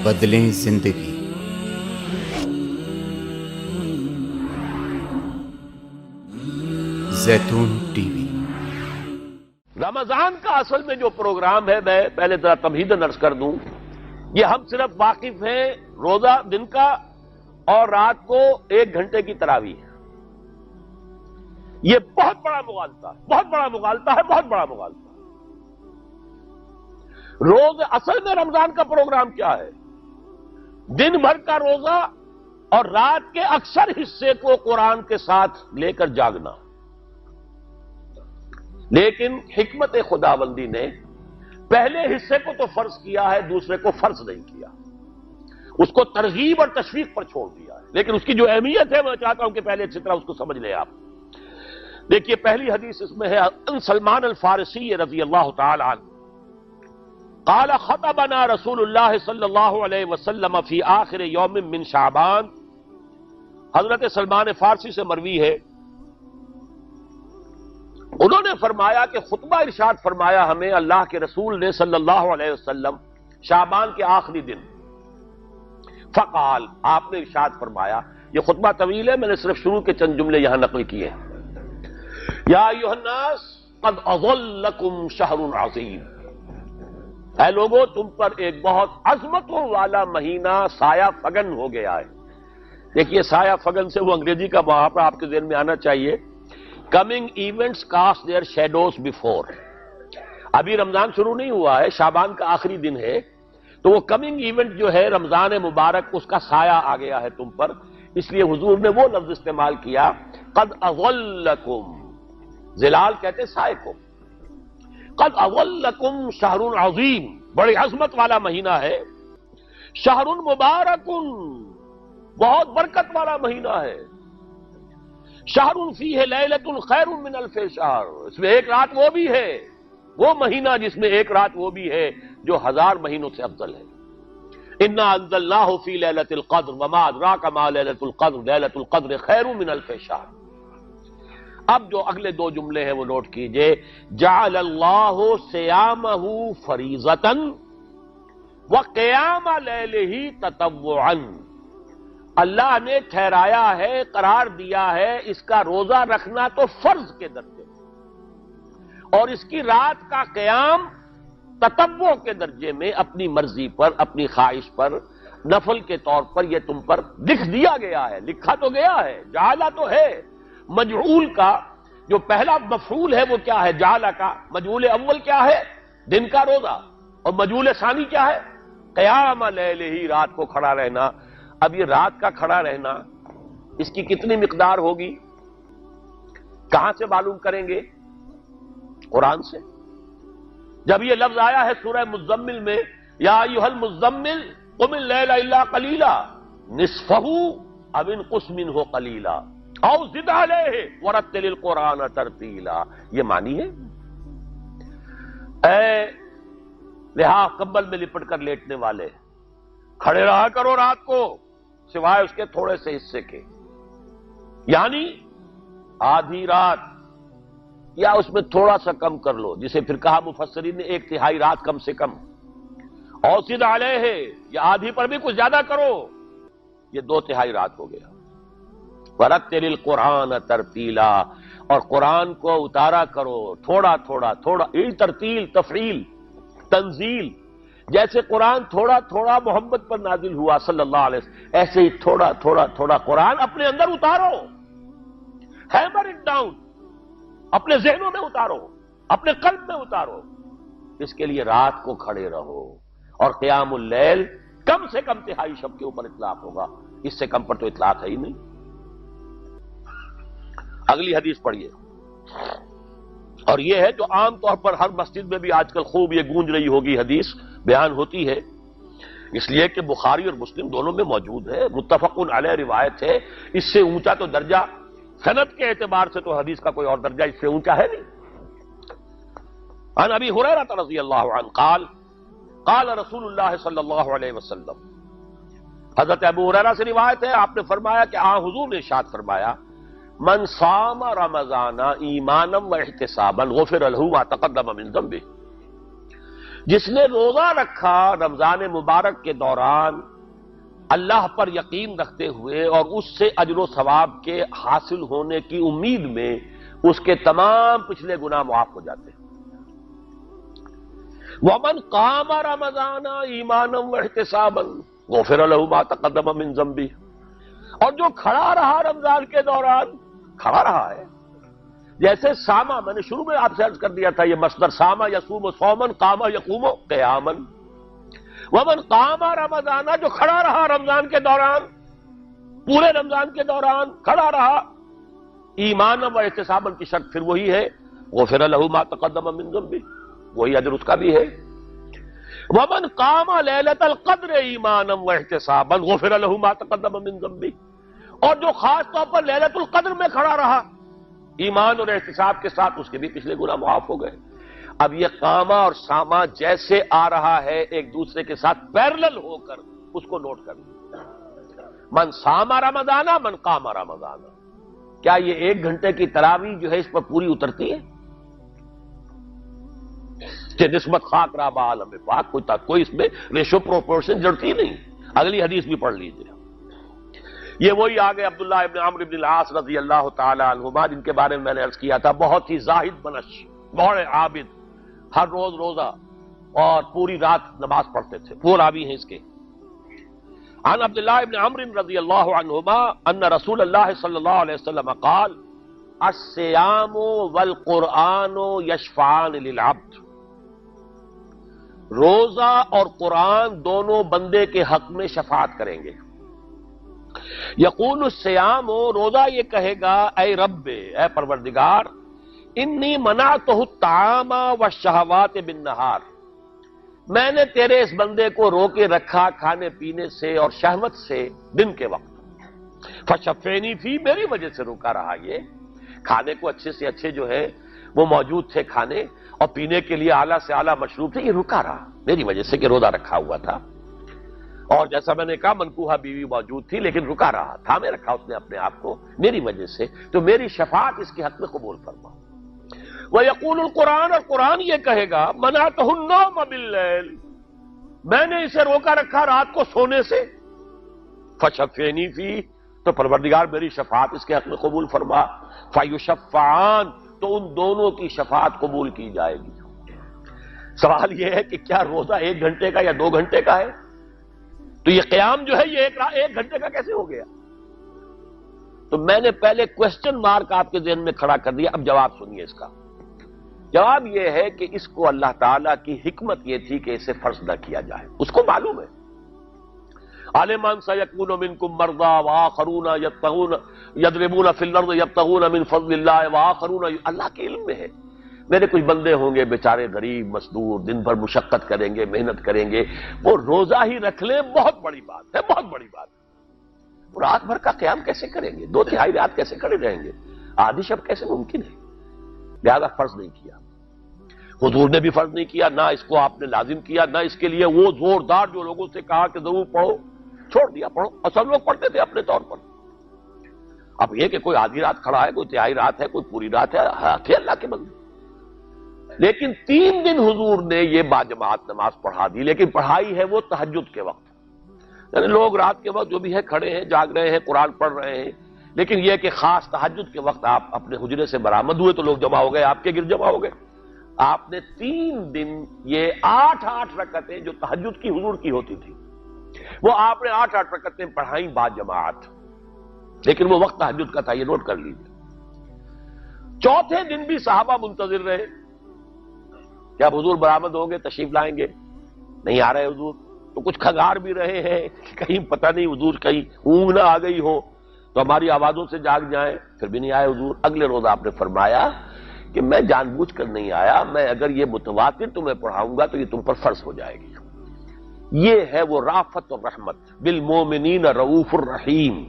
بدلیں زندگی۔ زیتون ٹی وی۔ رمضان کا اصل میں جو پروگرام ہے، میں پہلے ذرا تمہیداً عرض کر دوں، یہ ہم صرف واقف ہیں روزہ دن کا اور رات کو 1 گھنٹے کی تراویح۔ یہ بہت بڑا مغالطہ ہے، بہت بڑا مغالطہ ہے، بہت بڑا مغالطہ ہے۔ روز اصل میں رمضان کا پروگرام کیا ہے؟ دن بھر کا روزہ اور رات کے اکثر حصے کو قرآن کے ساتھ لے کر جاگنا۔ لیکن حکمت خداوندی نے پہلے حصے کو تو فرض کیا ہے، دوسرے کو فرض نہیں کیا، اس کو ترغیب اور تشویق پر چھوڑ دیا ہے۔ لیکن اس کی جو اہمیت ہے میں چاہتا ہوں کہ پہلے اچھی طرح اس کو سمجھ لیں آپ۔ دیکھیے پہلی حدیث اس میں ہے، ان سلمان الفارسی رضی اللہ تعالی عنہ قال خطبنا رسول اللہ صلی اللہ علیہ وسلم فی آخر یوم من شعبان۔ حضرت سلمان فارسی سے مروی ہے، انہوں نے فرمایا کہ خطبہ ارشاد فرمایا ہمیں اللہ کے رسول نے صلی اللہ علیہ وسلم شعبان کے آخری دن۔ فقال، آپ نے ارشاد فرمایا، یہ خطبہ طویل ہے، میں نے صرف شروع کے چند جملے یہاں نقل کیے ہیں۔ یا ایھا الناس قد اظلکم شہر عظیم، اے لوگوں تم پر ایک بہت عظمتوں والا مہینہ سایہ فگن ہو گیا ہے۔ دیکھیے سایہ فگن سے وہ انگریزی کا محاورہ آپ کے ذہن میں آنا چاہیے، coming events cast their shadows before. ابھی رمضان شروع نہیں ہوا ہے، شعبان کا آخری دن ہے، تو وہ کمنگ ایونٹ جو ہے رمضان مبارک، اس کا سایہ آ گیا ہے تم پر، اس لیے حضور نے وہ لفظ استعمال کیا قد اظلکم، ظلال کہتے سائے کو، قد اظلکم شہر عظیم، بڑی عظمت والا مہینہ ہے، شہر مبارک، بہت برکت والا مہینہ ہے، شہر فیہ لیلۃ خیر من الف شہر، اس میں ایک رات وہ بھی ہے، وہ مہینہ جس میں ایک رات وہ بھی ہے جو 1000 مہینوں سے افضل ہے۔ انا انزلناہ فی لیلۃ القدر وما ادراک ما لیلۃ القدر لیلۃ القدر خیر من الف شہر۔ اب جو اگلے 2 جملے ہیں وہ نوٹ کیجئے، جعل اللہ صیامہ فریضۃ وقیام لیلہ تطوعا، اللہ نے ٹھہرایا ہے، قرار دیا ہے اس کا روزہ رکھنا تو فرض کے درجے میں، اور اس کی رات کا قیام تطوع کے درجے میں، اپنی مرضی پر، اپنی خواہش پر، نفل کے طور پر یہ تم پر لکھ دیا گیا ہے، لکھا تو گیا ہے، جعلہ تو ہے۔ مجعول کا جو پہلا مفعول ہے وہ کیا ہے؟ جعلہ کا مجعول اول کیا ہے؟ دن کا روزہ، اور مجعول ثانی کیا ہے؟ قیام لیلہ، رات کو کھڑا رہنا۔ اب یہ رات کا کھڑا رہنا، اس کی کتنی مقدار ہوگی؟ کہاں سے معلوم کریں گے؟ قرآن سے۔ جب یہ لفظ آیا ہے سورہ مزمل میں، یا ایھا المزمل قم اللیل الا قلیلا نصفہ او انقص منہ قلیلا او زد علیہ ورتل القرآن ترتیلا، یہ معنی ہے اے لحاف کمبل میں لپٹ کر لیٹنے والے، کھڑے رہا کرو رات کو سوائے اس کے تھوڑے سے حصے کے، یعنی آدھی رات یا اس میں تھوڑا سا کم کر لو، جسے پھر کہا مفسرین نے 1/3 رات کم سے کم، اور زد علیہ، یا آدھی پر بھی کچھ زیادہ کرو، یہ 2/3 رات ہو گیا۔ ورتل القرآن ترتیلا، اور قرآن کو اتارا کرو تھوڑا تھوڑا تھوڑا، یہ ترتیل، تفعیل، تنزیل، جیسے قرآن تھوڑا تھوڑا محمد پر نازل ہوا صلی اللہ علیہ وسلم، ایسے ہی تھوڑا تھوڑا تھوڑا قرآن اپنے اندر اتارو، ہیمر اٹ ڈاؤن، اپنے ذہنوں میں اتارو، اپنے قلب میں اتارو۔ اس کے لیے رات کو کھڑے رہو، اور قیام اللیل کم سے کم 1/3 شب کے اوپر اطلاق ہوگا، اس سے کم پر تو اطلاق ہے ہی نہیں۔ اگلی حدیث پڑھیے، اور یہ ہے جو عام طور پر ہر مسجد میں بھی آج کل خوب یہ گونج رہی ہوگی، حدیث بیان ہوتی ہے، اس لیے کہ بخاری اور مسلم دونوں میں موجود ہے، متفق علیہ روایت ہے، اس سے اونچا تو درجہ سند کے اعتبار سے تو حدیث کا کوئی اور درجہ اس سے اونچا ہے نہیں۔ عن ابی ہریرہ رضی اللہ عنہ قال قال رسول اللہ صلی اللہ علیہ وسلم، حضرت ابو ہریرہ سے روایت ہے، آپ نے فرمایا کہ حضور نے ارشاد فرمایا، من صام رمضان ایمانا و احتسابا غفر له ما تقدم من ذنبه، جس نے روزہ رکھا رمضان مبارک کے دوران اللہ پر یقین رکھتے ہوئے اور اس سے اجر و ثواب کے حاصل ہونے کی امید میں، اس کے تمام پچھلے گناہ معاف ہو جاتے ہیں۔ وَمَنْ قَامَ رَمَضَانَ ایمانا واحتسابا غفر له ما تقدم من ذنبه، اور جو کھڑا رہا رمضان کے دوران، کھڑا رہا ہے، جیسے ساما، میں نے شروع میں آپ سے عرض کر دیا تھا، یہ مصدر ساما یصوم صوما قام یقوم قیاما، ومن قام رمضان، جو کھڑا رہا رمضان کے دوران، پورے رمضان کے دوران کھڑا رہا، ایمان و احتسابا کی شرط پھر وہی ہے، غفر له ما تقدم من ذنبه، وہی اجر اس کا بھی ہے۔ ومن قام لیلۃ القدر ایمانا واحتسابا غفر له ما تقدم من ذنبه، اور جو خاص طور پر لیلۃ القدر میں کھڑا رہا ایمان اور احتساب کے ساتھ، اس کے بھی پچھلے گناہ معاف ہو گئے۔ اب یہ قامہ اور سامہ جیسے آ رہا ہے ایک دوسرے کے ساتھ پیرلل ہو کر، اس کو نوٹ کر لیں۔ من سامہ رمضانہ، من قام رمضانہ، کیا یہ 1 گھنٹے کی تراویح جو ہے اس پر پوری اترتی ہے کہ نسبت خاک رابع عالم پاک، کوئی اس میں ریشو پروپورشن جڑتی نہیں؟ اگلی حدیث بھی پڑھ لیجئے۔ یہ وہی آگے عبداللہ ابن عمرو بن العاص رضی اللہ تعالی عنہما، جن کے بارے میں میں نے عرض کیا تھا، بہت ہی زاہد بنش، بڑے عابد، ہر روز روزہ اور پوری رات نماز پڑھتے تھے، وہ راوی ہیں اس کے۔ عن عبداللہ ابن عمرو رضی اللہ عنہما ان رسول اللہ صلی اللہ علیہ وسلم قال الصیام والقرآن یشفعان للعبد، روزہ اور قرآن دونوں بندے کے حق میں شفاعت کریں گے۔ یقول الصیام، روزہ یہ کہے گا، اے رب، اے پروردگار، انی منعتہ الطعام والشہوات بالنہار، میں نے تیرے اس بندے کو روکے رکھا کھانے پینے سے اور شہوت سے دن کے وقت، فشفینی فی، میری وجہ سے روکا رہا، یہ کھانے کو اچھے سے اچھے جو ہے وہ موجود تھے کھانے، اور پینے کے لیے اعلیٰ سے اعلیٰ مشروب تھے، یہ رکا رہا میری وجہ سے کہ روزہ رکھا ہوا تھا، اور جیسا میں نے کہا منکوحہ بیوی موجود تھی لیکن رکا رہا، تھامے رکھا اس نے اپنے آپ کو میری وجہ سے، تو میری شفاعت اس کے حق میں قبول فرما۔ وَيَقُولُ الْقُرْآنُ، اور قرآن یہ کہے گا، مَنَعْتُهُ النَّوْمَ بِاللَّيْلِ، میں نے اسے روکا رکھا رات کو سونے سے، فَشَفِّعْنِي فِيهِ، تو پروردگار میری شفاعت اس کے حق میں قبول فرما، فَيُشَفَّعَانِ، تو ان دونوں کی شفاعت قبول کی جائے گی۔ سوال یہ ہے کہ کیا روزہ 1 گھنٹے کا یا 2 گھنٹے کا ہے؟ تو یہ قیام جو ہے یہ 1 گھنٹے کا کیسے ہو گیا؟ تو میں نے پہلے کوسچن مارک آپ کے ذہن میں کھڑا کر دیا، اب جواب سنیے اس کا۔ جواب یہ ہے کہ اس کو اللہ تعالیٰ کی حکمت یہ تھی کہ اسے فرض نہ کیا جائے، اس کو معلوم ہے۔ عَلِمَ أَنَّ سَيَكُونُ مِنكُم مَّرْضَىٰ وَآخَرُونَ يَضْرِبُونَ فِي الْأَرْضِ يَبْتَغُونَ مِن فَضْلِ اللَّهِ وَآخَرُونَ، اللہ کے علم میں ہے میرے کچھ بندے ہوں گے بیچارے غریب مزدور، دن بھر مشقت کریں گے، محنت کریں گے، وہ روزہ ہی رکھ لیں، بہت بڑی بات ہے، بہت بڑی بات ہے۔ وہ رات بھر کا قیام کیسے کریں گے؟ 2/3 رات کیسے کھڑے رہیں گے؟ آدھی شب کیسے ممکن ہے؟ لہذا فرض نہیں کیا، حضور نے بھی فرض نہیں کیا، نہ اس کو آپ نے لازم کیا، نہ اس کے لیے وہ زوردار جو لوگوں سے کہا کہ ضرور پڑھو، چھوڑ دیا پڑھو، اور سب لوگ پڑھتے تھے اپنے طور پر۔ اب یہ کہ کوئی آدھی رات کھڑا ہے، کوئی 1/3 رات ہے، کوئی پوری رات ہے، تھے اللہ کے بندے۔ لیکن 3 دن حضور نے یہ باجماعت نماز پڑھا دی، لیکن پڑھائی ہے وہ تہجد کے وقت، یعنی لوگ رات کے وقت جو بھی ہے کھڑے ہیں، جاگ رہے ہیں، قرآن پڑھ رہے ہیں، لیکن یہ کہ خاص تہجد کے وقت آپ اپنے حجرے سے برآمد ہوئے تو لوگ جمع ہو گئے، آپ کے گرد جمع ہو گئے۔ آپ نے 3 دن یہ 8 رکعتیں جو تہجد کی حضور کی ہوتی تھی، وہ آپ نے 8 رکعتیں پڑھائیں باجماعت، لیکن وہ وقت تہجد کا تھا، یہ نوٹ کر لیجیے۔ 4تھے دن بھی صحابہ منتظر رہے، کیا حضور برآمد ہوں گے، تشریف لائیں گے؟ نہیں آ رہے حضور، تو کچھ کھنگار بھی رہے ہیں، کہیں پتہ نہیں حضور کہیں اونگ نہ آ گئی ہو تو ہماری آوازوں سے جاگ جائیں، پھر بھی نہیں آئے حضور۔ اگلے روز آپ نے فرمایا کہ میں جان بوجھ کر نہیں آیا، میں اگر یہ متواتر تمہیں پڑھاؤں گا تو یہ تم پر فرض ہو جائے گی۔ یہ ہے وہ رافت اور رحمت، بالمومنین رؤوف الرحیم،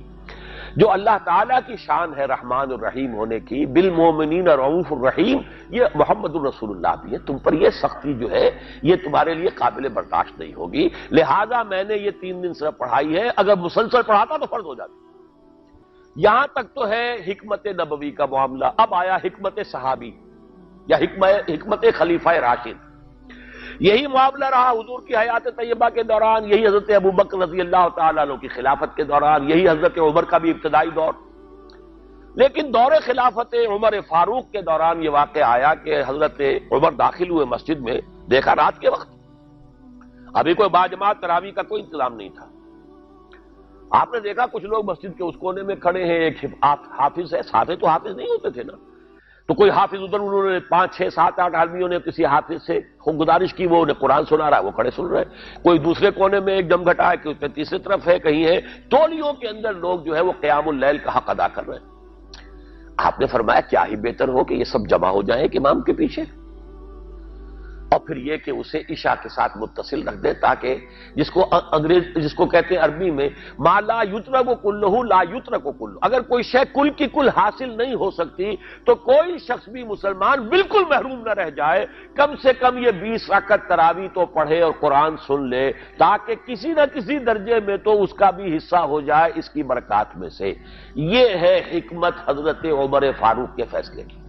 جو اللہ تعالیٰ کی شان ہے رحمان الرحیم ہونے کی، بالمومنین رؤوف الرحیم، یہ محمد الرسول اللہ بھی ہے، تم پر یہ سختی جو ہے یہ تمہارے لیے قابل برداشت نہیں ہوگی، لہذا میں نے یہ 3 دن صرف پڑھائی ہے، اگر مسلسل پڑھاتا تو فرض ہو جاتی۔ یہاں تک تو ہے حکمت نبوی کا معاملہ، اب آیا حکمت صحابی یا حکمت خلیفہ راشد۔ یہی معاملہ رہا حضور کی حیات طیبہ کے دوران، یہی حضرت ابوبکر رضی اللہ تعالیٰ عنہ کی خلافت کے دوران، یہی حضرت عمر کا بھی ابتدائی دور۔ لیکن دور خلافت عمر فاروق کے دوران یہ واقعہ آیا کہ حضرت عمر داخل ہوئے مسجد میں، دیکھا رات کے وقت ابھی کوئی باجماعت تراویح کا کوئی انتظام نہیں تھا۔ آپ نے دیکھا کچھ لوگ مسجد کے اس کونے میں کھڑے ہیں، ایک حافظ ہے، ساتھے تو حافظ نہیں ہوتے تھے نا، تو کوئی حافظ ادھر، انہوں نے 5 6 7 8 آدمیوں نے کسی حافظ سے گزارش کی، وہ انہیں قرآن سنا رہا ہے، وہ کھڑے سن رہے ہیں۔ کوئی دوسرے کونے میں ایک جم گھٹا ہے، کوئی تیسری طرف ہے، کہیں ہے، تولیوں کے اندر لوگ جو ہے وہ قیام اللیل کا حق ادا کر رہے ہیں۔ آپ نے فرمایا کیا ہی بہتر ہو کہ یہ سب جمع ہو جائیں ایک امام کے پیچھے، اور پھر یہ کہ اسے عشاء کے ساتھ متصل رکھ دیں، تاکہ جس کو کہتے ہیں عربی میں ما لا یترک کلہ لا یترک کلہ، اگر کوئی شے کل کی کل حاصل نہیں ہو سکتی تو کوئی شخص بھی مسلمان بالکل محروم نہ رہ جائے، کم سے کم یہ 20 رکعت تراویح تو پڑھے اور قرآن سن لے، تاکہ کسی نہ کسی درجے میں تو اس کا بھی حصہ ہو جائے اس کی برکات میں سے۔ یہ ہے حکمت حضرت عمر فاروق کے فیصلے کی۔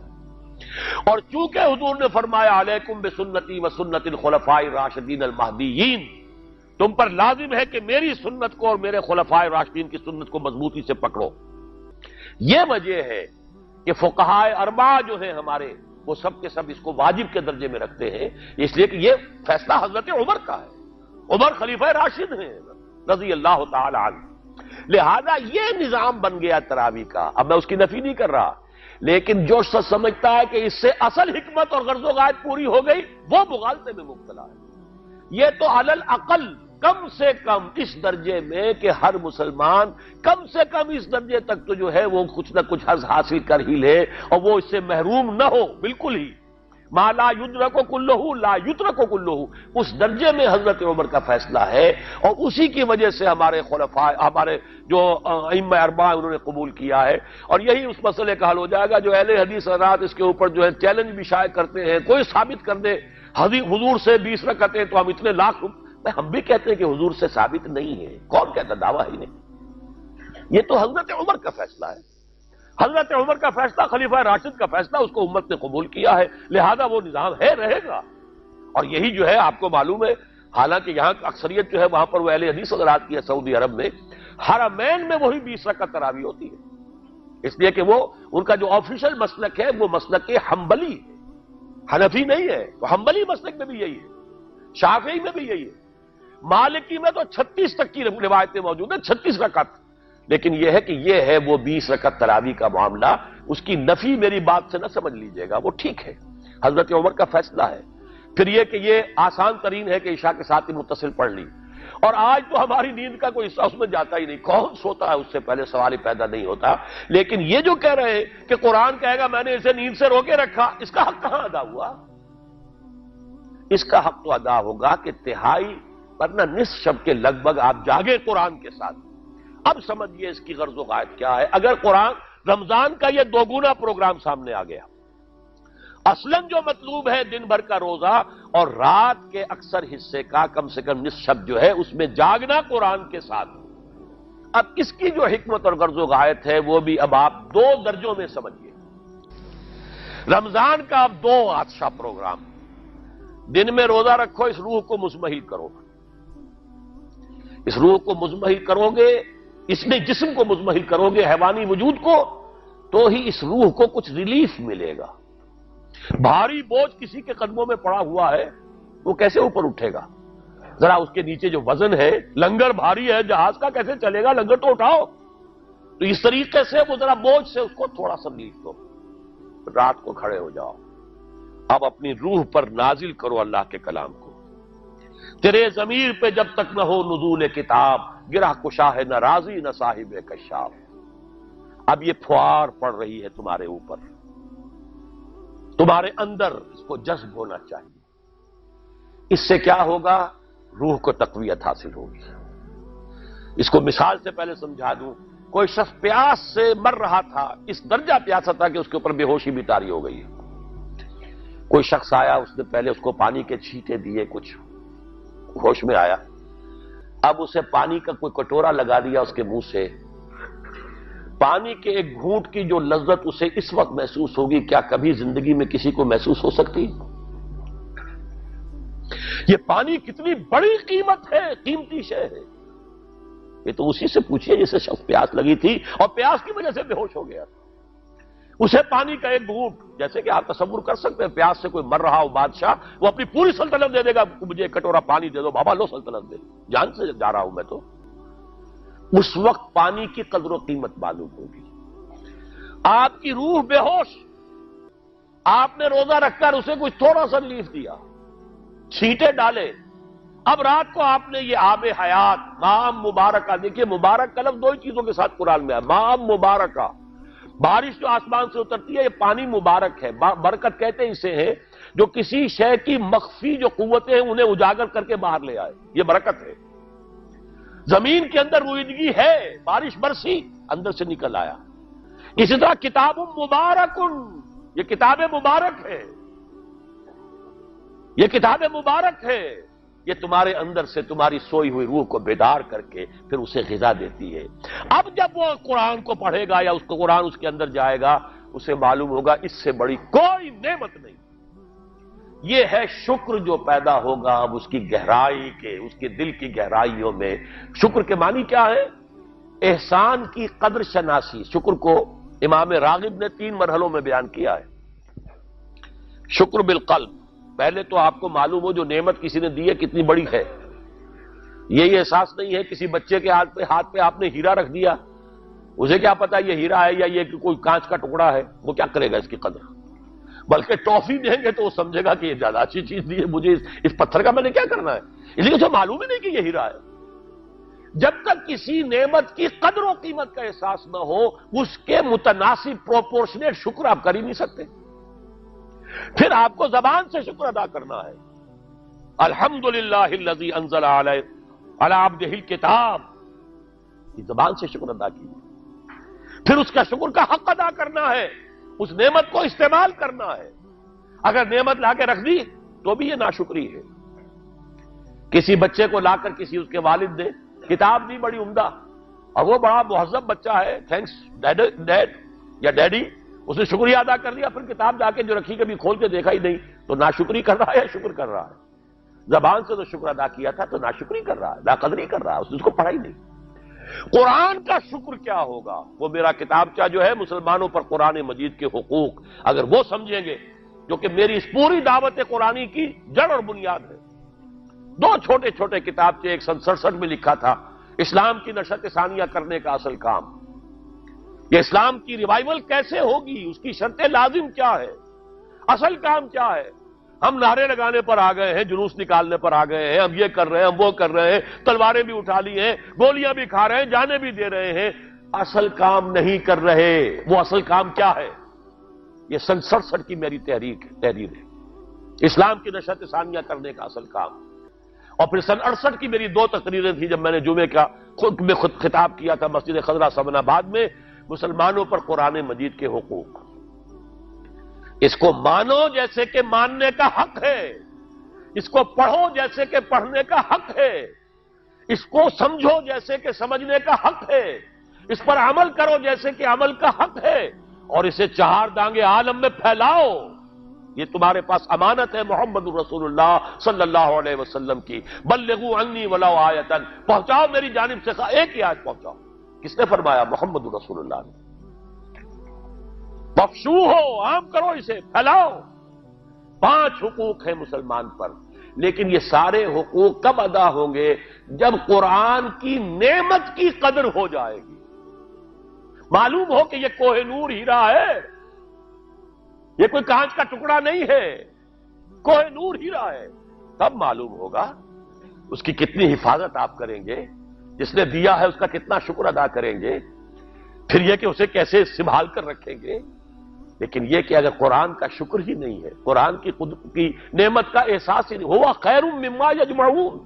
اور چونکہ حضور نے فرمایا علیکم بسنتی و سنت الخلفاء الراشدین المہدیین، تم پر لازم ہے کہ میری سنت کو اور میرے خلفاء راشدین کی سنت کو مضبوطی سے پکڑو، یہ وجہ ہے کہ فقہاء اربعہ جو ہیں ہمارے، وہ سب کے سب اس کو واجب کے درجے میں رکھتے ہیں، اس لیے کہ یہ فیصلہ حضرت عمر کا ہے، عمر خلیفہ راشد ہیں رضی اللہ تعالی عنہ، لہذا یہ نظام بن گیا تراویح کا۔ اب میں اس کی نفی نہیں کر رہا، لیکن جو شخص سمجھتا ہے کہ اس سے اصل حکمت اور غرض و غایت پوری ہو گئی، وہ مغالطے میں مبتلا ہے۔ یہ تو علی الاقل کم سے کم اس درجے میں کہ ہر مسلمان کم سے کم اس درجے تک تو جو ہے وہ کچھ نہ کچھ حظ حاصل کر ہی لے، اور وہ اس سے محروم نہ ہو بالکل ہی۔ ما لا یدرک کلہ لا یترک کلہ، اس درجے میں حضرت عمر کا فیصلہ ہے، اور اسی کی وجہ سے ہمارے خلفاء، ہمارے جو ائمہ اربعہ انہوں نے قبول کیا ہے، اور یہی اس مسئلے کا حل ہو جائے گا۔ جو اہل حدیث حضرات اس کے اوپر جو ہے چیلنج بھی شائع کرتے ہیں، کوئی ثابت کر دے حضور سے 20 رکعتیں تو ہم اتنے لاکھ، ہم بھی کہتے ہیں کہ حضور سے ثابت نہیں ہے، کون کہتا دعویٰ ہی نہیں، یہ تو حضرت عمر کا فیصلہ ہے۔ حضرت عمر کا فیصلہ، خلیفہ راشد کا فیصلہ، اس کو امت نے قبول کیا ہے، لہذا وہ نظام ہے، رہے گا۔ اور یہی جو ہے آپ کو معلوم ہے، حالانکہ یہاں اکثریت جو ہے وہاں پر وہ اہل حدیث حضرات کی ہے، سعودی عرب میں حرمین میں وہی 20 رکعت تراویح ہوتی ہے، اس لیے کہ وہ ان کا جو آفیشل مسلک ہے وہ مسلک حنبلی ہے، حنفی نہیں ہے، تو حنبلی مسلک میں بھی یہی ہے، شافعی میں بھی یہی ہے، مالکی میں تو 36 تک کی روایتیں موجود ہیں، 36 رکعت، لیکن یہ ہے کہ یہ ہے وہ 20 رکعت تراویح کا معاملہ، اس کی نفی میری بات سے نہ سمجھ لیجئے گا، وہ ٹھیک ہے، حضرت عمر کا فیصلہ ہے۔ پھر یہ کہ یہ آسان ترین ہے کہ عشاء کے ساتھ ہی متصل پڑھ لی، اور آج تو ہماری نیند کا کوئی حصہ اس میں جاتا ہی نہیں، کون سوتا ہے اس سے پہلے سوال ہی پیدا نہیں ہوتا۔ لیکن یہ جو کہہ رہے ہیں کہ قرآن کہے گا میں نے اسے نیند سے روکے رکھا، اس کا حق کہاں ادا ہوا؟ اس کا حق تو ادا ہوگا کہ تہائی ورنہ نصف شب کے لگ بھگ آپ جاگے قرآن کے ساتھ۔ اب سمجھئے اس کی غرض و غایت کیا ہے۔ اگر قرآن رمضان کا یہ دوگنا پروگرام سامنے آ گیا، اصلاً جو مطلوب ہے دن بھر کا روزہ اور رات کے اکثر حصے کا کم سے کم نصف شب جو ہے اس میں جاگنا قرآن کے ساتھ، اب اس کی جو حکمت اور غرض و غایت ہے وہ بھی اب آپ 2 درجوں میں سمجھئے۔ رمضان کا اب 2 اچھا پروگرام، دن میں روزہ رکھو، اس روح کو مزمحل کرو، اس روح کو مزمحل کرو گے، اس نے جسم کو مزمحل کرو گے، حیوانی وجود کو، تو ہی اس روح کو کچھ ریلیف ملے گا۔ بھاری بوجھ کسی کے قدموں میں پڑا ہوا ہے، وہ کیسے اوپر اٹھے گا؟ ذرا اس کے نیچے جو وزن ہے، لنگر بھاری ہے جہاز کا، کیسے چلے گا؟ لنگر تو اٹھاؤ۔ تو اس طریقے سے وہ ذرا بوجھ سے اس کو تھوڑا سا ریلیف دو، رات کو کھڑے ہو جاؤ، اب اپنی روح پر نازل کرو اللہ کے کلام کو۔ تیرے ضمیر پہ جب تک نہ ہو نزول کتاب، گرہ کشا ہے نہ راضی نہ صاحب کشاف۔ اب یہ پھوار پڑ رہی ہے تمہارے اوپر، تمہارے اندر اس کو جذب ہونا چاہیے۔ اس سے کیا ہوگا؟ روح کو تقویت حاصل ہوگی۔ اس کو مثال سے پہلے سمجھا دوں، کوئی شخص پیاس سے مر رہا تھا، اس درجہ پیاسا تھا کہ اس کے اوپر بے ہوشی بھی طاری ہو گئی ہے۔ کوئی شخص آیا، اس نے پہلے اس کو پانی کے چھینٹے دیے، کچھ ہوش میں آیا، اب اسے پانی کا کوئی کٹورا لگا دیا اس کے منہ سے، پانی کے ایک گھونٹ کی جو لذت اسے اس وقت محسوس ہوگی، کیا کبھی زندگی میں کسی کو محسوس ہو سکتی؟ یہ پانی کتنی بڑی قیمت ہے، قیمتی شے ہے۔ یہ تو اسی سے پوچھئے جسے شخص پیاس لگی تھی اور پیاس کی وجہ سے بے ہوش ہو گیا، اسے پانی کا ایک گھونٹ، جیسے کہ آپ تصور کر سکتے ہیں پیاس سے کوئی مر رہا ہو بادشاہ، وہ اپنی پوری سلطنت دے دے گا، مجھے ایک کٹورا پانی دے دو، بابا لو سلطنت دے، جان سے جا رہا ہوں میں تو۔ اس وقت پانی کی قدر و قیمت معلوم ہوگی۔ آپ کی روح بے ہوش، آپ نے روزہ رکھ کر اسے کچھ تھوڑا سا ریلیف دیا، چھینٹے ڈالے، اب رات کو آپ نے یہ آب حیات مام مبارکہ، دیکھیے مبارک کا لفظ دو ہی چیزوں کے ساتھ قرآن میں ہے، مام مبارکہ، بارش جو آسمان سے اترتی ہے یہ پانی مبارک ہے، برکت کہتے ہیں اسے ہے جو کسی شے کی مخفی جو قوتیں ہیں انہیں اجاگر کر کے باہر لے آئے، یہ برکت ہے۔ زمین کے اندر رویدگی ہے، بارش برسی، اندر سے نکل آیا۔ اسی طرح کتاب مبارک، یہ کتاب مبارک ہے، یہ کتاب مبارک ہے، یہ تمہارے اندر سے تمہاری سوئی ہوئی روح کو بیدار کر کے پھر اسے غذا دیتی ہے۔ اب جب وہ قرآن کو پڑھے گا یا اس کو قرآن اس کے اندر جائے گا، اسے معلوم ہوگا اس سے بڑی کوئی نعمت نہیں۔ یہ ہے شکر جو پیدا ہوگا اب اس کی گہرائی کے، اس کے دل کی گہرائیوں میں۔ شکر کے معنی کیا ہے؟ احسان کی قدر شناسی۔ شکر کو امام راغب نے 3 مرحلوں میں بیان کیا ہے۔ شکر بالقلب، پہلے تو آپ کو معلوم ہو جو نعمت کسی نے دی ہے کتنی بڑی ہے، یہی احساس نہیں ہے۔ کسی بچے کے ہاتھ پہ آپ نے ہیرا رکھ دیا، اسے کیا پتا یہ ہیرا ہے یا یہ کوئی کانچ کا ٹکڑا ہے، وہ کیا کرے گا اس کی قدر؟ بلکہ ٹافی دیں گے تو وہ سمجھے گا کہ یہ زیادہ اچھی چیز دی ہے، مجھے اس پتھر کا میں نے کیا کرنا ہے، اس لیے اسے معلوم ہی نہیں کہ یہ ہیرا ہے۔ جب تک کسی نعمت کی قدر و قیمت کا احساس نہ ہو، اس کے متناسب پروپورشنیٹ شکر آپ کر ہی نہیں سکتے۔ پھر آپ کو زبان سے شکر ادا کرنا ہے۔ الحمدللہ الذی انزل علی عبدہ الکتاب، یہ زبان سے شکر ادا کیجیے۔ پھر اس کا شکر کا حق ادا کرنا ہے، اس نعمت کو استعمال کرنا ہے۔ اگر نعمت لا کے رکھ دی تو بھی یہ ناشکری ہے۔ کسی بچے کو لا کر کسی اس کے والد نے کتاب دی بڑی عمدہ، اور وہ بڑا مہذب بچہ ہے، تھینکس ڈیڈ یا ڈیڈی، اس نے شکریہ ادا کر دیا، پھر کتاب جا کے جو رکھی کبھی کھول کے دیکھا ہی نہیں، تو ناشکری کر رہا ہے یا شکر کر رہا ہے؟ زبان سے تو شکر ادا کیا تھا تو ناشکری کر رہا ہے، ناقدری کر رہا ہے، اس نے اس کو پڑھا ہی نہیں۔ قرآن کا شکر کیا ہوگا؟ وہ میرا کتابچہ جو ہے مسلمانوں پر قرآن مجید کے حقوق، اگر وہ سمجھیں گے جو کہ میری اس پوری دعوت قرآنی کی جڑ اور بنیاد ہے۔ 2 چھوٹے چھوٹے کتابچے 167 میں لکھا تھا، اسلام کی نشت ثانیہ کرنے کا اصل کام، یہ اسلام کی ریوائول کیسے ہوگی، اس کی شرط لازم کیا ہے، اصل کام کیا ہے۔ ہم نعرے لگانے پر آ گئے ہیں، جلوس نکالنے پر آ گئے ہیں، ہم یہ کر رہے ہیں، ہم وہ کر رہے ہیں، تلواریں بھی اٹھا لی ہیں، گولیاں بھی کھا رہے ہیں، جانے بھی دے رہے ہیں، اصل کام نہیں کر رہے۔ وہ اصل کام کیا ہے؟ یہ سن 67 کی میری تحریر ہے، اسلام کی نشت ثانیہ کرنے کا اصل کام۔ اور پھر سن 68 کی میری 2 تقریریں تھیں جب میں نے جمعے کا خود خطاب کیا تھا مسجد خضرہ سمن آباد میں، مسلمانوں پر قرآن مجید کے حقوق۔ اس کو مانو جیسے کہ ماننے کا حق ہے، اس کو پڑھو جیسے کہ پڑھنے کا حق ہے، اس کو سمجھو جیسے کہ سمجھنے کا حق ہے، اس پر عمل کرو جیسے کہ عمل کا حق ہے، اور اسے 4 دانگے عالم میں پھیلاؤ۔ یہ تمہارے پاس امانت ہے محمد رسول اللہ صلی اللہ علیہ وسلم کی۔ بلغوا عنی ولو آیۃ، پہنچاؤ میری جانب سے ایک ہی آیت پہنچاؤ۔ کس نے فرمایا؟ محمد رسول اللہ نے۔ بخشو ہو، عام کرو، اسے پھیلاؤ۔ 5 حقوق ہیں مسلمان پر، لیکن یہ سارے حقوق کب ادا ہوں گے؟ جب قرآن کی نعمت کی قدر ہو جائے گی، معلوم ہو کہ یہ کوہ نور ہیرا ہے، یہ کوئی کانچ کا ٹکڑا نہیں ہے، کوہ نور ہیرا ہے، تب معلوم ہوگا اس کی کتنی حفاظت آپ کریں گے، جس نے دیا ہے اس کا کتنا شکر ادا کریں گے، پھر یہ کہ اسے کیسے سنبھال کر رکھیں گے۔ لیکن یہ کہ اگر قرآن کا شکر ہی نہیں ہے، قرآن کی نعمت کا احساس ہی نہیں، ہوا خیر مما یجمعون،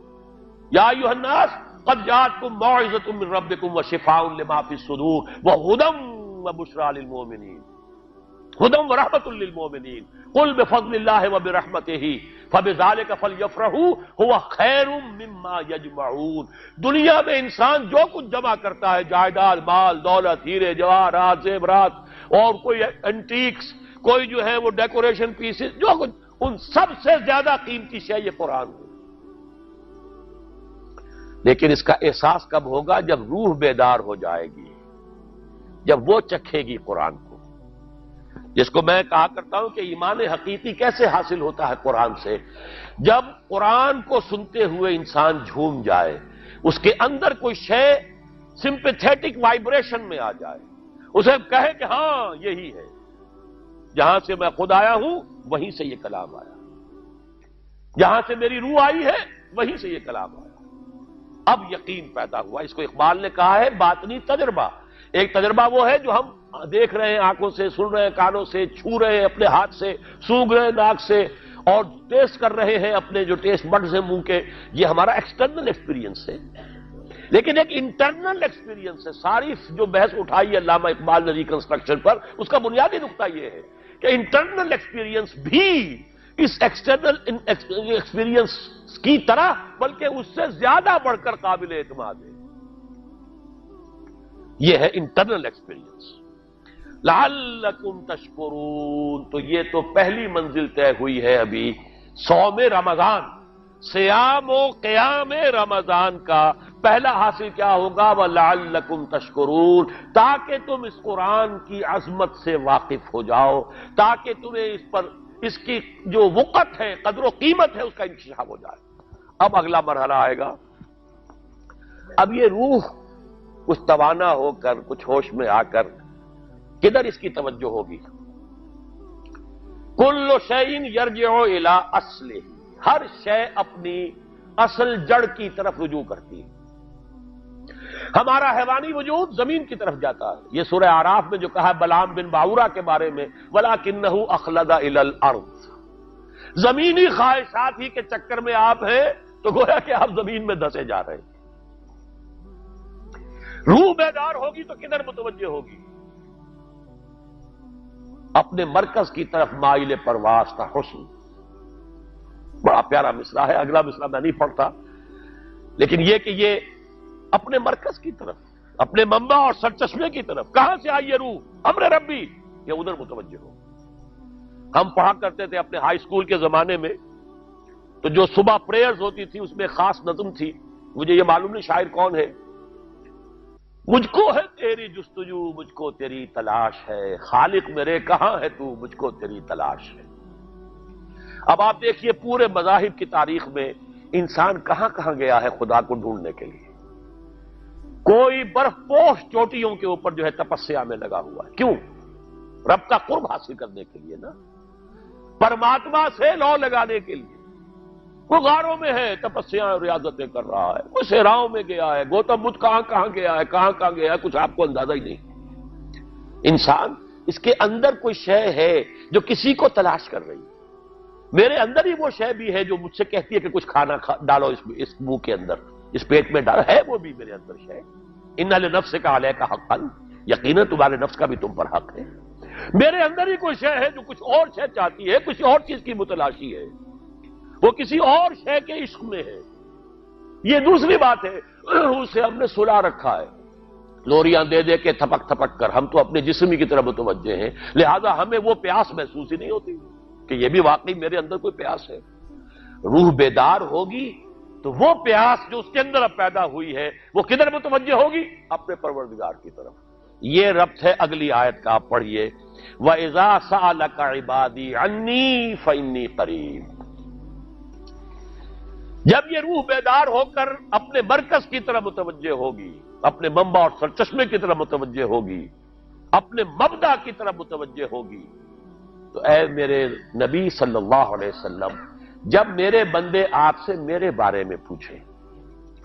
یا ایھا الناس قد جاءتکم موعظۃ من ربکم وشفاء لما فی الصدور وہدی وبشریٰ للمؤمنین، ہدی ورحمۃ للمؤمنین، قل بفضل اللہ وبرحمتہ فبذلک فلیفرحوا ھو خیر مما یجمعون۔ دنیا میں انسان جو کچھ جمع کرتا ہے، جائیداد، مال، دولت، ہیرے جواہرات، زیورات، اور کوئی اینٹیکس، کوئی جو ہے وہ ڈیکوریشن پیسز، جو کچھ، ان سب سے زیادہ قیمتی شے یہ قرآن ہے. لیکن اس کا احساس کب ہوگا؟ جب روح بیدار ہو جائے گی، جب وہ چکھے گی قرآن کو. جس کو میں کہا کرتا ہوں کہ ایمان حقیقی کیسے حاصل ہوتا ہے قرآن سے؟ جب قرآن کو سنتے ہوئے انسان جھوم جائے، اس کے اندر کوئی شے سمپیتھیٹک وائبریشن میں آ جائے، اسے کہے کہ ہاں یہی ہے، جہاں سے میں خود آیا ہوں وہیں سے یہ کلام آیا، جہاں سے میری روح آئی ہے وہیں سے یہ کلام آیا. اب یقین پیدا ہوا. اس کو اقبال نے کہا ہے باطنی تجربہ. ایک تجربہ وہ ہے جو ہم دیکھ رہے ہیں آنکھوں سے، سن رہے ہیں کانوں سے، چھو رہے ہیں اپنے ہاتھ سے، سونگھ رہے ہیں ناک سے، اور ٹیسٹ کر رہے ہیں اپنے جو ٹیسٹ بڈز ہیں منہ کے. یہ ہمارا ایکسٹرنل ایکسپیرینس ہے. لیکن ایک انٹرنل ایکسپیرینس ہے. ساری جو بحث اٹھائی ہے علامہ اقبال نے ریکنسٹرکشن پر، اس کا بنیادی نقطہ یہ ہے کہ انٹرنل ایکسپیرینس بھی اس ایکسٹرنل ایکسپیرینس کی طرح بلکہ اس سے زیادہ بڑھ کر قابل اعتماد ہے. یہ ہے انٹرنل ایکسپیرینس. لعلکم تشکرون. تو یہ تو پہلی منزل طے ہوئی ہے ابھی صوم رمضان، صیام و قیام رمضان کا. پہلا حاصل کیا ہوگا؟ وَلَعَلَّكُمْ تَشْكُرُونَ، تاکہ تم اس قرآن کی عظمت سے واقف ہو جاؤ، تاکہ تمہیں اس پر اس کی جو وقت ہے، قدر و قیمت ہے، اس کا انکشاف ہو جائے. اب اگلا مرحلہ آئے گا. اب یہ روح کچھ توانا ہو کر، کچھ ہوش میں آ کر کدھر اس کی توجہ ہوگی؟ کل شیء یرجع الی اصلہ، ہر شے اپنی اصل جڑ کی طرف رجوع کرتی ہے. ہمارا حیوانی وجود زمین کی طرف جاتا ہے. یہ سورہ اعراف میں جو کہا بلعام بن باورہ کے بارے میں، وَلَكِنَّهُ أَخْلَدَ إِلَى الْأَرْضِ، زمینی خواہشات ہی کے چکر میں آپ ہیں تو گویا کہ آپ زمین میں دھسے جا رہے ہیں. روح بیدار ہوگی تو کدھر متوجہ ہوگی؟ اپنے مرکز کی طرف مائل پرواز تھا حسن. بڑا پیارا مصرع ہے، اگلا مصرع میں نہیں پڑھتا، لیکن یہ کہ یہ اپنے مرکز کی طرف، اپنے منبع اور سرچشمے کی طرف. کہاں سے آئی یہ روح؟ امر ربی، یہ ادھر متوجہ ہو. ہم پڑھا کرتے تھے اپنے ہائی اسکول کے زمانے میں، تو جو صبح پریئرز ہوتی تھی اس میں خاص نظم تھی. مجھے یہ معلوم نہیں شاعر کون ہے. مجھ کو ہے تیری جستجو، مجھ کو تیری تلاش ہے، خالق میرے کہاں ہے تو، مجھ کو تیری تلاش ہے. اب آپ دیکھیے پورے مذاہب کی تاریخ میں انسان کہاں کہاں گیا ہے خدا کو ڈھونڈنے کے لیے. کوئی برف پوش چوٹیوں کے اوپر جو ہے تپسیا میں لگا ہوا ہے. کیوں؟ رب کا قرب حاصل کرنے کے لیے نا، پرماتما سے لو لگانے کے لیے. وہ غاروں میں ہے تپسیا ریاضتیں کر رہا ہے، کوئی صحراؤں میں گیا ہے، گوتم بدھ کہاں کہاں گیا ہے، کہاں کہاں گیا ہے، کچھ آپ کو اندازہ ہی نہیں. انسان اس کے اندر کوئی شے ہے جو کسی کو تلاش کر رہی ہے. میرے اندر ہی وہ شے بھی ہے جو مجھ سے کہتی ہے کہ کچھ کھانا ڈالو اس منہ کے اندر، اس پیٹ میں ڈالو. ہے وہ بھی میرے اندر شے. ان لنفسک علیک حقا، یقیناً تمہارے نفس کا بھی تم پر حق ہے. میرے اندر ہی کوئی شے ہے جو کچھ اور شے چاہتی ہے، کچھ اور چیز کی متلاشی ہے، وہ کسی اور شے کے عشق میں ہے. یہ دوسری بات ہے. اسے ہم نے سلا رکھا ہے لوریاں دے دے کے، تھپک تھپک کر. ہم تو اپنے جسم کی طرف متوجہ ہیں، لہذا ہمیں وہ پیاس محسوس ہی نہیں ہوتی کہ یہ بھی واقعی میرے اندر کوئی پیاس ہے. روح بیدار ہوگی تو وہ پیاس جو اس کے اندر اب پیدا ہوئی ہے وہ کدھر متوجہ ہوگی؟ اپنے پروردگار کی طرف. یہ ربط ہے اگلی آیت کا، آپ پڑھیے. وَإِذَا سَأَلَكَ عِبَادِي عَنِّي فَإِنِّي قَرِيبٌ. جب یہ روح بیدار ہو کر اپنے مرکز کی طرف متوجہ ہوگی، اپنے منبع اور سرچشمے کی طرف متوجہ ہوگی، اپنے مبدا کی طرف متوجہ ہوگی، تو اے میرے نبی صلی اللہ علیہ وسلم، جب میرے بندے آپ سے میرے بارے میں پوچھیں،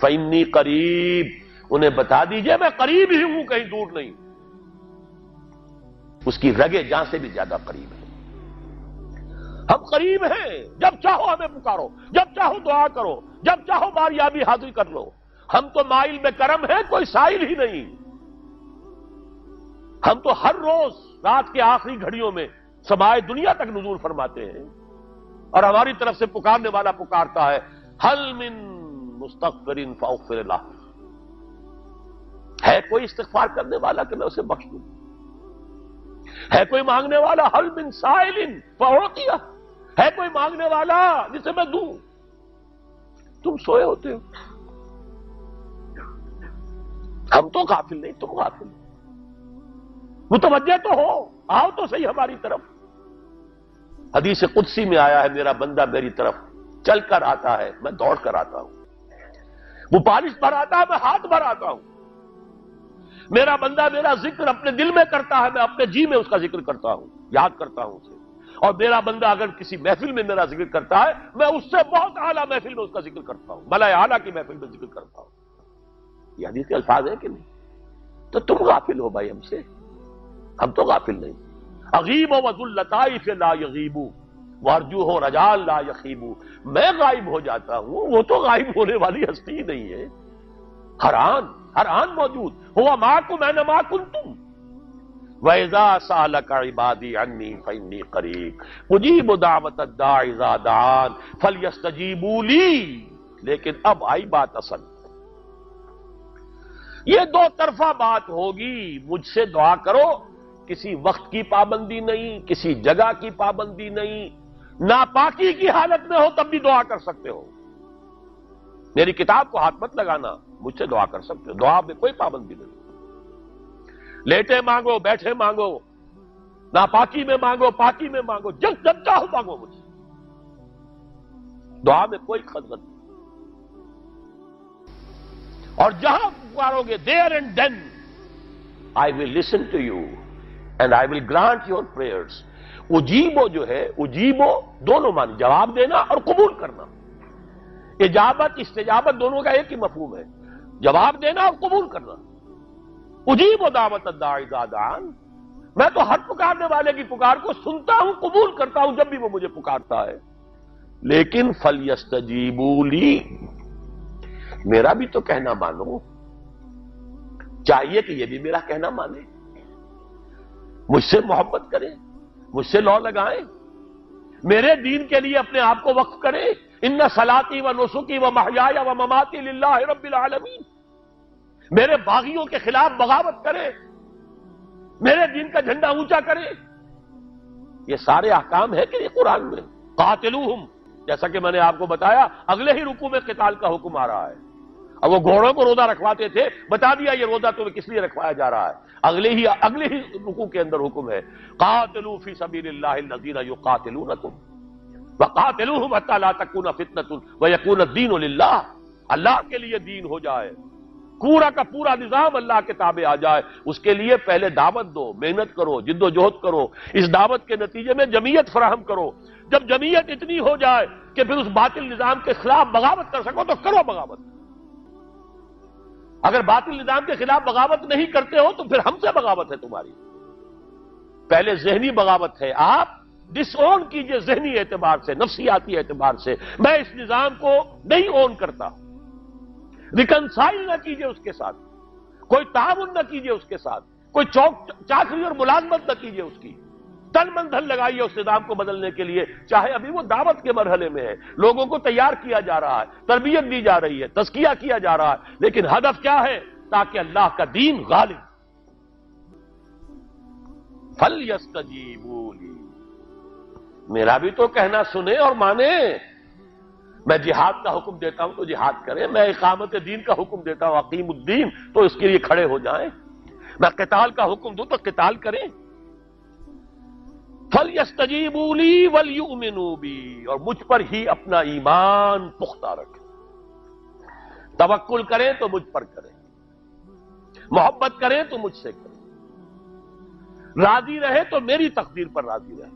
فَإِنِّي قَرِيب، انہیں بتا دیجئے میں قریب ہی ہوں، کہیں دور نہیں. اس کی رگے جاں سے بھی زیادہ قریب ہے. ہم قریب ہیں. جب چاہو ہمیں پکارو، جب چاہو دعا کرو، جب چاہو باریابی حاضر کر لو. ہم تو مائل میں کرم ہے، کوئی سائل ہی نہیں. ہم تو ہر روز رات کے آخری گھڑیوں میں سمائے دنیا تک نزول فرماتے ہیں، اور ہماری طرف سے پکارنے والا پکارتا ہے حل من مستغفر فاغفر له. ہے کوئی استغفار کرنے والا کہ میں اسے بخش دوں؟ ہے کوئی مانگنے والا؟ حل من سائل فاعطیہ. ہے کوئی مانگنے والا جسے میں دوں؟ تم سوئے ہوتے ہو. ہم تو غافل نہیں، تم غافل ہو. متوجہ تو ہو، آؤ تو صحیح ہماری طرف. حدیث قدسی میں آیا ہے میرا بندہ میری طرف چل کر آتا ہے، میں دوڑ کر آتا ہوں. وہ بارش پر آتا ہے، میں ہاتھ بھر آتا ہوں. میرا بندہ میرا ذکر اپنے دل میں کرتا ہے، میں اپنے جی میں اس کا ذکر کرتا ہوں، یاد کرتا ہوں اسے. اور میرا بندہ اگر کسی محفل میں میرا ذکر کرتا ہے، میں اس سے بہت اعلیٰ محفل میں اس کا ذکر کرتا ہوں، ملائے اعلیٰ کی محفل میں ذکر کرتا ہوں. یہ حدیث کے الفاظ ہیں کہ نہیں؟ تو تم غافل ہو بھائی ہم سے، ہم تو غافل نہیں. اغیب و ذو اللطائف لا یغیب وارجو ہو رجال لا یخیب. میں غائب ہو جاتا ہوں، وہ تو غائب ہونے والی ہستی ہی نہیں ہے. ہر آن موجود. ہوا معکم اینما کنتم وَإِذَا سَأَلَكَ عِبَادِي عَنِّي فَإِنِّي قَرِيبٌ أُجِيبُ دَعْوَةَ الدَّاعِ إِذَا دَعَانِ فَلْيَسْتَجِيبُوا لِي. لیکن اب آئی بات اصل. یہ دو طرفہ بات ہوگی. مجھ سے دعا کرو، کسی وقت کی پابندی نہیں، کسی جگہ کی پابندی نہیں. ناپاکی کی حالت میں ہو تب بھی دعا کر سکتے ہو. میری کتاب کو ہاتھ مت لگانا، مجھ سے دعا کر سکتے ہو. دعا میں کوئی پابندی نہیں. لیٹے مانگو، بیٹھے مانگو، ناپاکی میں مانگو، پاکی میں مانگو، جب چاہو مانگو مجھ سے. دعا میں کوئی خلوت نہیں. اور جہاں پکارو گے there and then I will listen to you and I will grant your prayers. اجیبو جو ہے، اجیبو دونوں معنی، جواب دینا اور قبول کرنا. اجابت استجابت دونوں کا ایک ہی مفہوم ہے، جواب دینا اور قبول کرنا. اجیبو دعوت الداعی اذا دعان. میں تو ہر پکارنے والے کی پکار کو سنتا ہوں، قبول کرتا ہوں جب بھی وہ مجھے پکارتا ہے. لیکن فَلْيَسْتَجِيبُوا لِي، میرا بھی تو کہنا مانو. چاہیے کہ یہ بھی میرا کہنا مانے، مجھ سے محبت کریں، مجھ سے لو لگائیں، میرے دین کے لیے اپنے آپ کو وقف کریں. ان صلاتی و نسکی و محیای و مماتی للہ رب العالمین. میرے باغیوں کے خلاف بغاوت کریں، میرے دین کا جھنڈا اونچا کریں. یہ سارے احکام ہے کہ یہ قرآن میں. قاتلوہم، جیسا کہ میں نے آپ کو بتایا اگلے ہی رکوع میں قتال کا حکم آ رہا ہے. اب وہ گھوڑوں کو روزہ رکھواتے تھے، بتا دیا یہ روزہ تمہیں کس لیے رکھوایا جا رہا ہے. اگلے ہی رکوع کے اندر حکم ہے قاتلوا فی سبیل اللہ الذین یقاتلونکم وقاتلوہم حتی لا تکون فتنۃ ویکون الدین للہ. اللہ کے لیے دین ہو جائے، پورا کا پورا نظام اللہ کے تابع آ جائے. اس کے لیے پہلے دعوت دو، محنت کرو، جد و جہد کرو. اس دعوت کے نتیجے میں جمعیت فراہم کرو. جب جمعیت اتنی ہو جائے کہ پھر اس باطل نظام کے خلاف بغاوت کر سکو تو کرو بغاوت. اگر باطل نظام کے خلاف بغاوت نہیں کرتے ہو تو پھر ہم سے بغاوت ہے تمہاری. پہلے ذہنی بغاوت ہے، آپ ڈس اون کیجئے ذہنی اعتبار سے، نفسیاتی اعتبار سے. میں اس نظام کو نہیں اون کرتا. ریکنسائل نہ کیجئے اس کے ساتھ، کوئی تعاون نہ کیجئے اس کے ساتھ، کوئی چاکری اور ملازمت نہ کیجئے اس کی. تن من دھن لگائیے اس نظام کو بدلنے کے لیے. چاہے ابھی وہ دعوت کے مرحلے میں ہے، لوگوں کو تیار کیا جا رہا ہے، تربیت دی جا رہی ہے، تزکیہ کیا جا رہا ہے، لیکن ہدف کیا ہے؟ تاکہ اللہ کا دین غالب. فَلْيَسْتَجِيبُوا لِي، میرا بھی تو کہنا سنیں اور مانیں. میں جہاد کا حکم دیتا ہوں تو جہاد کریں، میں اقامت دین کا حکم دیتا ہوں اقیم الدین تو اس کے لیے کھڑے ہو جائیں. میں قتال کا حکم دوں تو قتال کریں. فَلْيَسْتَجِيبُوا لِي وَلْيُؤْمِنُوا بِي، اور مجھ پر ہی اپنا ایمان پختہ رکھیں. توکل کریں تو مجھ پر کریں، محبت کریں تو مجھ سے کریں، راضی رہے تو میری تقدیر پر راضی رہے.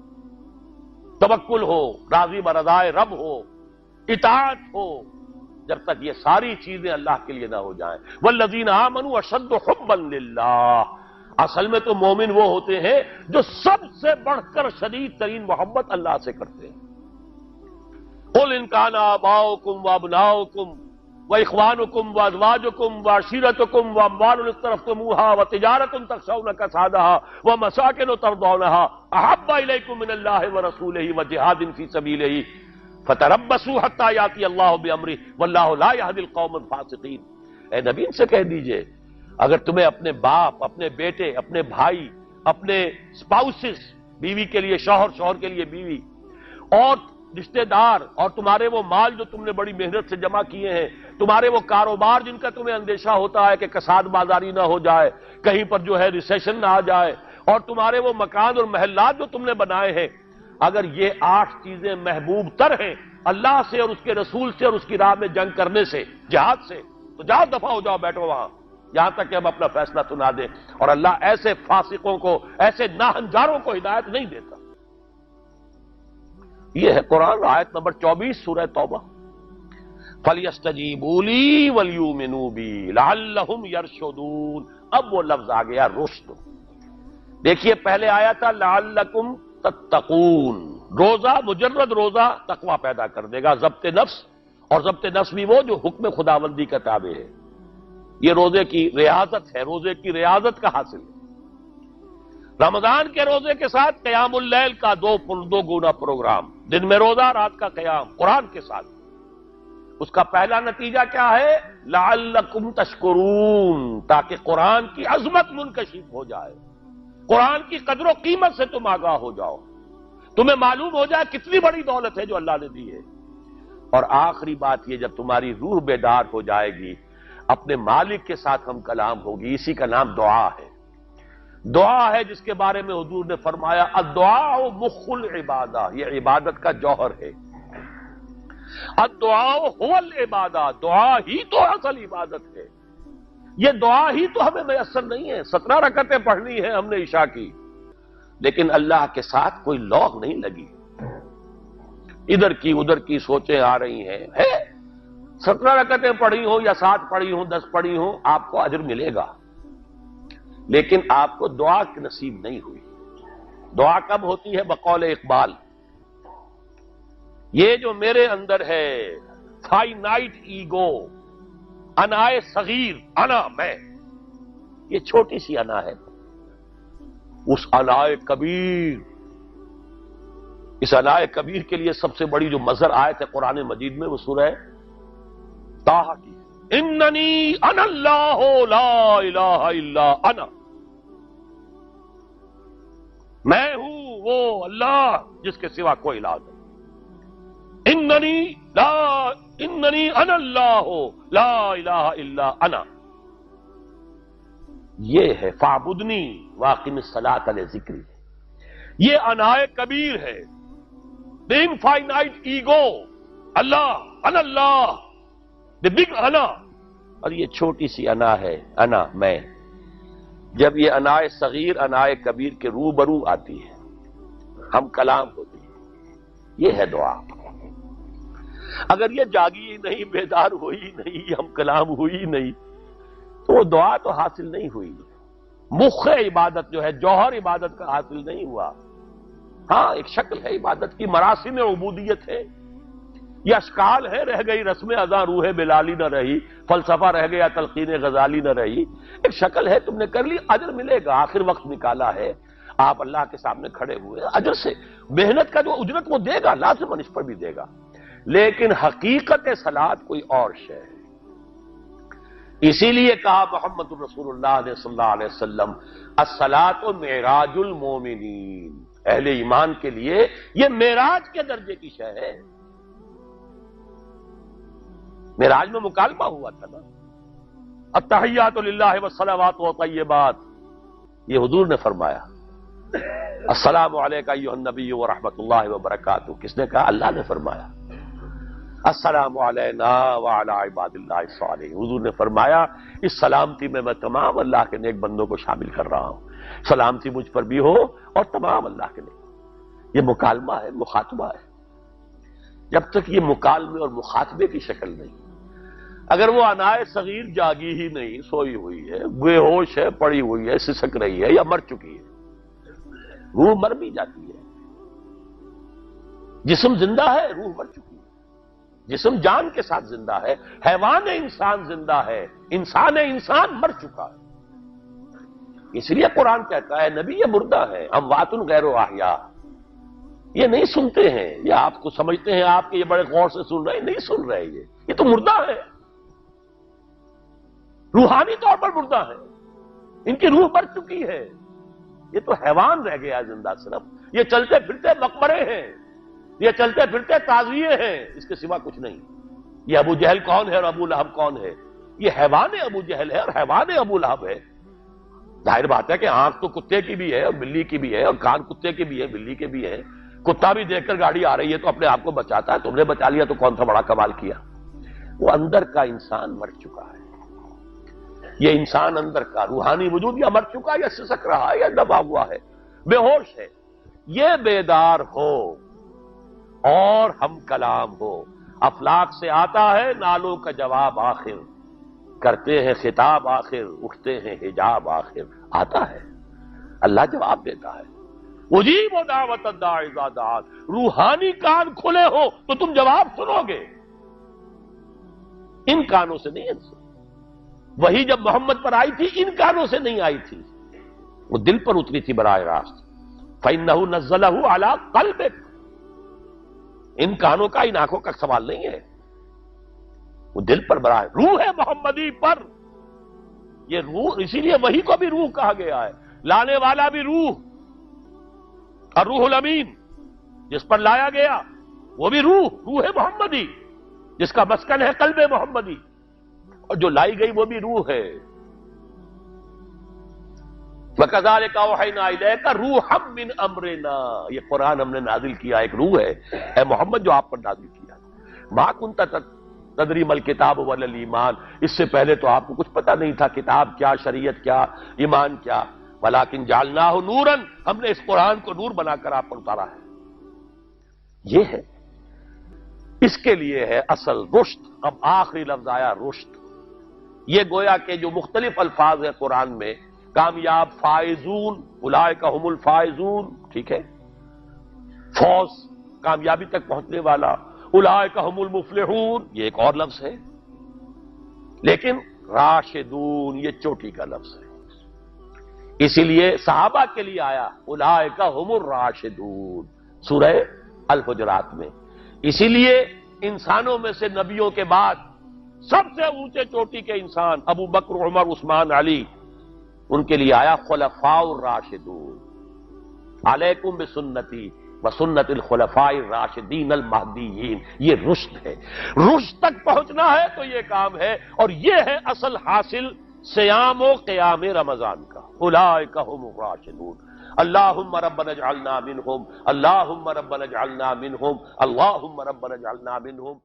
توکل ہو، راضی برضائے رب ہو، اطاعت ہو. جب تک یہ ساری چیزیں اللہ کے لیے نہ ہو جائیں. والذین آمنوا اشد حبا للہ، اصل میں تو مومن وہ ہوتے ہیں جو سب سے بڑھ کر شدید ترین محبت اللہ سے کرتے ہیں. قل ان کان آباؤکم وابناؤکم واخوانکم وازواجکم وعشیرتکم واموال اقترفتموها وتجارۃ تخشون کسادها ومساکن ترضونها احب الیکم من اللہ ورسولہ وجہاد فی سبیلہ فتربصوا حتی یاتی اللہ بامرہ واللہ لا یہدی القوم الفاسقین. اے نبی ان سے کہہ دیجئے اگر تمہیں اپنے باپ، اپنے بیٹے، اپنے بھائی، اپنے اسپاؤسز، بیوی کے لیے شوہر، شوہر کے لیے بیوی، اور رشتہ دار اور تمہارے وہ مال جو تم نے بڑی محنت سے جمع کیے ہیں، تمہارے وہ کاروبار جن کا تمہیں اندیشہ ہوتا ہے کہ کساد بازاری نہ ہو جائے، کہیں پر جو ہے ریسیشن نہ آ جائے، اور تمہارے وہ مکان اور محلات جو تم نے بنائے ہیں، اگر یہ 8 چیزیں محبوب تر ہیں اللہ سے اور اس کے رسول سے اور اس کی راہ میں جنگ کرنے سے، جہاد سے، تو جاؤ دفع ہو جاؤ، بیٹھو وہاں یہاں تک کہ ہم اپنا فیصلہ سنا دیں۔ اور اللہ ایسے فاسقوں کو، ایسے ناہنجاروں کو ہدایت نہیں دیتا۔ یہ ہے قرآن، آیت نمبر 24 سورہ توبہ۔ فَلْيَسْتَجِيبُوا لِي وَلْيُؤْمِنُوا بِي لَعَلَّهُمْ يَرْشُدُونَ۔ اب وہ لفظ آ گیا رشد۔ دیکھیے پہلے آیا تھا لعلکم تتقون، روزہ، مجرد روزہ تقوی پیدا کر دے گا، ضبط نفس، اور ضبط نفس بھی وہ جو حکم خداوندی کا تابع ہے۔ یہ روزے کی ریاضت ہے، روزے کی ریاضت کا حاصل ہے۔ رمضان کے روزے کے ساتھ قیام اللیل کا دو گنا پروگرام، دن میں روزہ، رات کا قیام قرآن کے ساتھ۔ اس کا پہلا نتیجہ کیا ہے؟ لعلکم تشکرون، تاکہ قرآن کی عظمت منکشف ہو جائے، قرآن کی قدر و قیمت سے تم آگاہ ہو جاؤ، تمہیں معلوم ہو جائے کتنی بڑی دولت ہے جو اللہ نے دی ہے۔ اور آخری بات یہ، جب تمہاری روح بیدار ہو جائے گی، اپنے مالک کے ساتھ ہم کلام ہوگی، اسی کا نام دعا ہے۔ دعا ہے جس کے بارے میں حضور نے فرمایا الدعاء مخ العبادہ، یہ عبادت کا جوہر ہے۔ الدعاء هو العبادہ، دعا ہی تو اصل عبادت ہے۔ یہ دعا ہی تو ہمیں میسر نہیں ہے۔ 17 رکعتیں پڑھنی ہے ہم نے عشاء کی، لیکن اللہ کے ساتھ کوئی لوگ نہیں لگی، ادھر کی ادھر کی سوچیں آ رہی ہیں۔ 17 رکعتیں پڑھی ہوں یا 7 پڑھی ہوں، 10 پڑھی ہوں، آپ کو اجر ملے گا، لیکن آپ کو دعا کی نصیب نہیں ہوئی۔ دعا کب ہوتی ہے؟ بقول اقبال، یہ جو میرے اندر ہے فائنائٹ ایگو، انائے صغیر، انا میں، یہ چھوٹی سی انا ہے۔ اس انائے کبیر، اس انائے کبیر کے لیے سب سے بڑی جو مظہر آیت ہے قرآن مجید میں وہ سورہ طٰہٰ کی، اننی انا اللہ لا الہ الا انا، میں ہوں وہ اللہ جس کے سوا کوئی الہ نہیں۔ اننی انا اللہ لا الہ الا انا، یہ ہے فاعبدنی واقم الصلاۃ لذکری، یہ انائے کبیر ہے، the infinite ego، اللہ، انا اللہ، the big انا، اور یہ چھوٹی سی انا ہے، انا میں۔ جب یہ انائے صغیر انائے کبیر کے روبرو آتی ہے، ہم کلام ہوتی ہے، یہ ہے دعا۔ اگر یہ جاگی ہی نہیں، بیدار ہوئی ہی نہیں، ہم کلام ہوئی ہی نہیں، تو وہ دعا تو حاصل نہیں ہوئی، مخ عبادت جو ہے، جوہر عبادت کا حاصل نہیں ہوا۔ ہاں ایک شکل ہے عبادت کی، مراسم عبودیت ہے، یہ اشکال ہے، رہ گئی رسم ادا روح بلالی نہ رہی، فلسفہ رہ گیا تلقین غزالی نہ رہی، ایک شکل ہے، تم نے کر لی، اجر ملے گا، آخر وقت نکالا ہے، آپ اللہ کے سامنے کھڑے ہوئے، اجر سے محنت کا جو اجرت وہ دے گا، لازماً اس پر بھی دے گا، لیکن حقیقت صلاۃ کوئی اور شے ہے۔ اسی لیے کہا محمد رسول اللہ نے صلی اللہ علیہ وسلم الصلاۃ معراج المومنین، اہل ایمان کے لیے یہ معراج کے درجے کی شے ہے۔ معراج میں مکالمہ ہوا تھا نا، التحیات للہ والصلوات والطیبات، یہ حضور نے فرمایا السلام علیکہ ایھا النبی ورحمۃ اللہ وبرکاتہ، کس نے کہا؟ اللہ نے فرمایا السلام علینا وعلی عباد اللہ الصالحین، حضور نے فرمایا اس سلامتی میں تمام اللہ کے نیک بندوں کو شامل کر رہا ہوں، سلامتی مجھ پر بھی ہو اور تمام اللہ کے نیک۔ یہ مکالمہ ہے، مخاطبہ ہے۔ جب تک یہ مکالمے اور مخاطبے کی شکل نہیں، اگر وہ انائے صغیر جاگی ہی نہیں، سوئی ہوئی ہے، بے ہوش ہے، پڑی ہوئی ہے، سسک رہی ہے یا مر چکی ہے، روح مر بھی جاتی ہے، جسم زندہ ہے، روح مر چکی ہے، جسم جان کے ساتھ زندہ ہے، حیوان انسان زندہ ہے، انسان مر چکا ہے۔ اس لیے قرآن کہتا ہے نبی یہ مردہ ہے، اموات غیر احیاء، یہ نہیں سنتے ہیں، یہ آپ کو سمجھتے ہیں آپ کے یہ بڑے غور سے سن رہے ہیں، نہیں سن رہے، یہ تو مردہ ہے، روحانی طور پر مردہ ہے، ان کی روح مر چکی ہے، یہ تو حیوان رہ گیا زندہ، صرف یہ چلتے پھرتے مقبرے ہیں، یہ چلتے پھرتے تعزیے ہیں، اس کے سوا کچھ نہیں۔ یہ ابو جہل کون ہے اور ابو لہب کون ہے؟ یہ حیوان ابو جہل ہے اور حیوان ابو لہب ہے۔ ظاہر بات ہے کہ آنکھ تو کتے کی بھی ہے اور بلی کی بھی ہے، اور کان کتے کے بھی ہے، بلی کے بھی ہے۔ کتا بھی دیکھ کر گاڑی آ رہی ہے تو اپنے آپ کو بچاتا ہے، تم نے بچا لیا تو کون سا بڑا کمال کیا۔ وہ اندر کا انسان مر چکا ہے، یہ انسان اندر کا روحانی وجود یا مر چکا ہے یا سسک رہا ہے یا دبا ہوا ہے، بے ہوش ہے۔ یہ بیدار ہو اور ہم کلام ہو، افلاک سے آتا ہے نالوں کا جواب آخر، کرتے ہیں خطاب آخر، اٹھتے ہیں حجاب آخر، آتا ہے اللہ جواب دیتا ہے۔ اجیب دعوت الداعی اذا دعان، روحانی کان کھلے ہو تو تم جواب سنو گے، ان کانوں سے نہیں۔ وہی جب محمد پر آئی تھی ان کانوں سے نہیں آئی تھی، وہ دل پر اتری تھی براہ راست۔ فَإِنَّهُ نَزَّلَهُ عَلَىٰ قَلْبِكَ، ان کانوں کا ان آنکھوں کا سوال نہیں ہے، وہ دل پر براہ روح ہے محمدی پر۔ یہ روح، اسی لیے وہی کو بھی روح کہا گیا ہے، لانے والا بھی روح، اور روح الامین جس پر لایا گیا وہ بھی روح محمدی جس کا مسکن ہے قلب محمدی، اور جو لائی گئی وہ بھی روح ہے۔ وَكَذَلِكَ أَوْحَيْنَا إِلَيْكَ رُوحًا مِّنْ أَمْرِنَا، یہ قرآن ہم نے نازل کیا، ایک روح ہے اے محمد جو آپ پر نازل کیا۔ مَا كُنْتَ تَدْرِي مَا الْكِتَابُ وَلَا الْإِيمَانُ، اس سے پہلے تو آپ کو کچھ پتہ نہیں تھا کتاب کیا، شریعت کیا، ایمان کیا۔ وَلَٰكِنْ جَعَلْنَاهُ نُورًا، ہم نے اس قرآن کو نور بنا کر آپ پر اتارا ہے۔ یہ ہے، اس کے لیے ہے اصل رشد۔ اب آخری لفظ آیا رشد، یہ گویا کہ جو مختلف الفاظ ہیں قرآن میں، کامیاب، فائزون، اولئک هم الفائزون، ٹھیک ہے، فوز، کامیابی تک پہنچنے والا، اولئک هم المفلحون، یہ ایک اور لفظ ہے، لیکن راشدون یہ چوٹی کا لفظ ہے، اسی لیے صحابہ کے لیے آیا اولئک هم الراشدون سورہ الحجرات میں۔ اسی لیے انسانوں میں سے نبیوں کے بعد سب سے اونچے چوٹی کے انسان ابو بکر، عمر، عثمان، علی، ان کے لیے آیا خلفاء الراشدون، علیکم بسنتی وسنت الخلفاء الراشدین المہدیین۔ یہ رشد ہے، رشد تک پہنچنا ہے تو یہ کام ہے، اور یہ ہے اصل حاصل صیام و قیام رمضان کا۔ اولئک هم الراشدون، اللہم ربنا اجعلنا منہم، اللہم ربنا اجعلنا منہم، اللہم ربنا اجعلنا منہم۔